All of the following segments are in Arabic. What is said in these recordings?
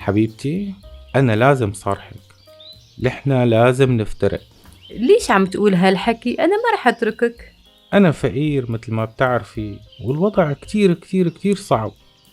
حبيبتي، أنا لازم صارحك. نحنا لازم نفترق. ليش عم تقول هالحكي؟ أنا ما رح أتركك. أنا فقير مثل ما بتعرفي، والوضع كتير كتير كتير صعب.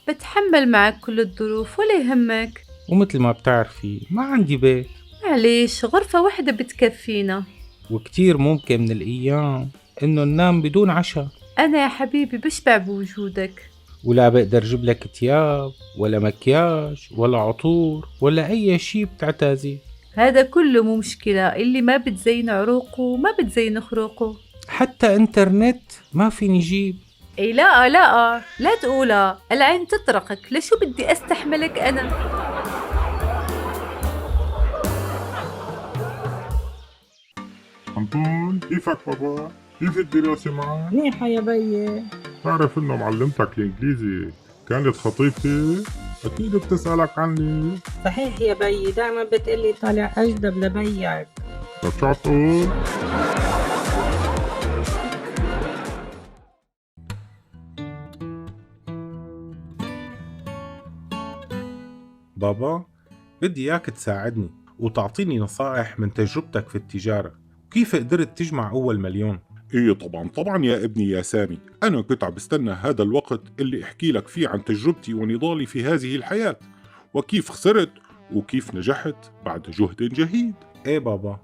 بتحمل معك كل الظروف ولا يهمك. ومثل ما بتعرفي ما عندي بيت، معليش، غرفة واحدة بتكفينا. وكتير ممكن من الأيام إنه ننام بدون عشاء. أنا يا حبيبي بشبع بوجودك. ولا بقدر جيب لك تياب ولا مكياج ولا عطور ولا أي شي بتعتازي. هذا كله مو مشكلة، اللي ما بتزين عروقه ما بتزين خروقه. حتى إنترنت ما فيني جيب. اي لا لا لا تقولها، العين تطرقك، لشو بدي استحملك أنا؟ أنطون، كيفك بابا؟ كيف الدراسة معك؟ منيحة يا بيي. بعرف إنه معلمتك الإنجليزي كانت خطيبتي، أكيد بتسألك عني. صحيح يا بيي، دائما بتقلي طالع أجدب لبيك. طيب شو عم تقول؟ بابا، بدي إياك تساعدني وتعطيني نصائح من تجربتك في التجارة. كيف قدرت تجمع أول مليون؟ إيه طبعا يا ابني يا سامي، أنا كنت عم بستنى هذا الوقت اللي أحكي لك فيه عن تجربتي ونضالي في هذه الحياة، وكيف خسرت وكيف نجحت بعد جهد جهيد. إيه بابا،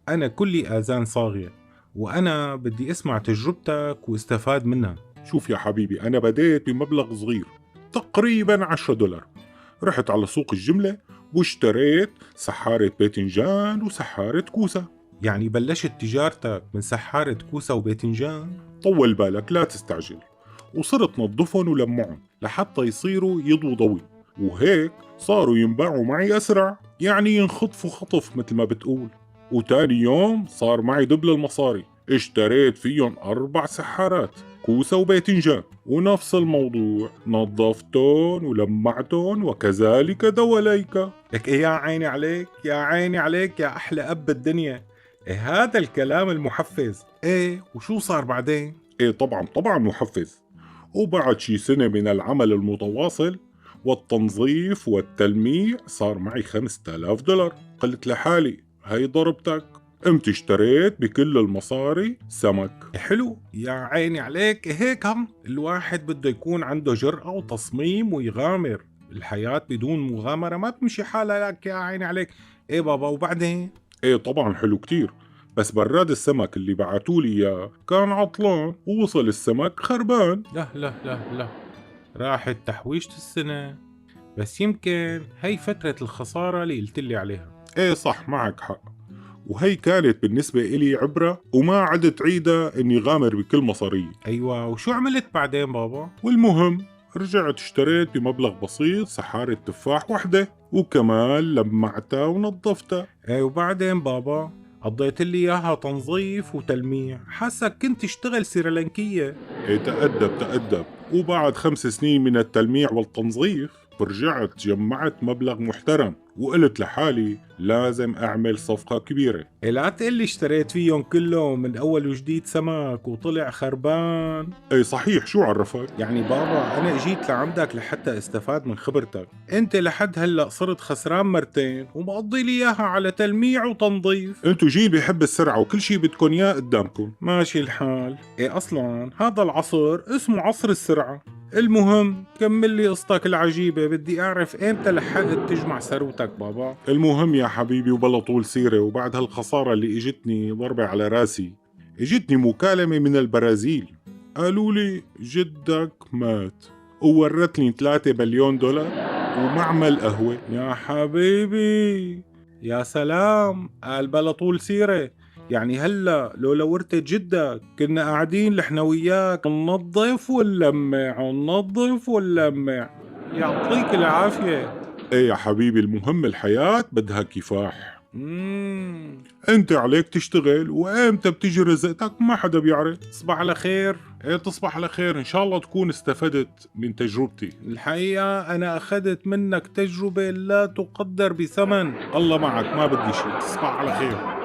أنا كلي آذان صاغية، وأنا بدي أسمع تجربتك واستفاد منها. شوف يا حبيبي، أنا بديت بمبلغ صغير تقريبا $10. رحت على سوق الجملة واشتريت سحارة باذنجان وسحارة كوسة. يعني بلشت تجارتك من سحارة كوسة وباذنجان؟ طول بالك لا تستعجل، وصرت نظفهم ولمعهم لحتى يصيروا يضووا ضوي، وهيك صاروا ينباعوا معي أسرع، يعني ينخطفوا خطف مثل ما بتقول. وتاني يوم صار معي دبل المصاري، اشتريت فيهم 4 سحارات كوسة وباذنجان، ونفس الموضوع نظفتهم ولمعتهم وكذلك دواليك. لك إيه يا عيني عليك، يا عيني عليك يا أحلى أب بالدنيا. إيه هذا الكلام المحفز؟ إيه وشو صار بعدين؟ ايه طبعا محفز. وبعد شي سنة من العمل المتواصل والتنظيف والتلميع صار معي $5000. قلت لحالي هاي ضربتك، قمت اشتريت بكل المصاري سمك. حلو، يا عيني عليك. هيك هم الواحد بده يكون عنده جرأة وتصميم ويغامر. الحياة بدون مغامرة ما بتمشي حالها. لك يا عيني عليك. ايه بابا وبعدين؟ ايه طبعا حلو كتير، بس براد السمك اللي بعتولي اياه كان عطلان ووصل السمك خربان. لا لا لا لا، راحت تحويشة السنة. بس يمكن هي فترة الخسارة اللي قلتلي عليها. ايه صح معك حق، وهي كانت بالنسبة إلي عبرة وما عدت عيدة إني غامر بكل مصاري. ايوه، وشو عملت بعدين بابا؟ والمهم رجعت اشتريت بمبلغ بسيط سحارة تفاح وحدة، وكمان لمعتها ونظفتها. ايه وبعدين بابا؟ قضيت لي اياها تنظيف وتلميع، حاسك كنت تشتغل سريلانكية. ايه تأدب. وبعد 5 سنين من التلميع والتنظيف رجعت جمعت مبلغ محترم، وقلت لحالي لازم أعمل صفقة كبيرة. إيه لا تقلي اشتريت فيهم كلهم من أول وجديد سمك وطلع خربان. ايه صحيح، شو عرفك؟ يعني بابا أنا جيت لعندك لحتى استفاد من خبرتك. أنت لحد هلأ صرت خسران مرتين ومقضي لي إياها على تلميع وتنظيف. انتو جيل بيحب السرعة وكل شي بدكن اياه قدامكم. ماشي الحال. إيه أصلا هذا العصر اسمه عصر السرعة. المهم كمل لي قصتك العجيبة، بدي أعرف إمتى لحقت تجمع ثروتك بابا. المهم يا حبيبي، وبلا طول سيرة، وبعد هالخسارة اللي اجتني ضربة على راسي، اجتني مكالمة من البرازيل. قالوا لي جدك مات، وورتني $3 مليون ومعمل قهوة. يا حبيبي، يا سلام، قال بلا طول سيرة. يعني هلا لو ورثت جدك كنا قاعدين لحنا وياك ننظف ونلمع وننظف ونلمع. يعطيك العافية. ايه يا حبيبي، المهم الحياة بدها كفاح. مم. انت عليك تشتغل، وامتى بتيجي رزقتك ما حدا بيعرف. تصبح على خير. ايه تصبح على خير، ان شاء الله تكون استفدت من تجربتي. الحقيقة أنا أخذت منك تجربة لا تقدر بثمن. الله معك، ما بدي شيء، تصبح على خير.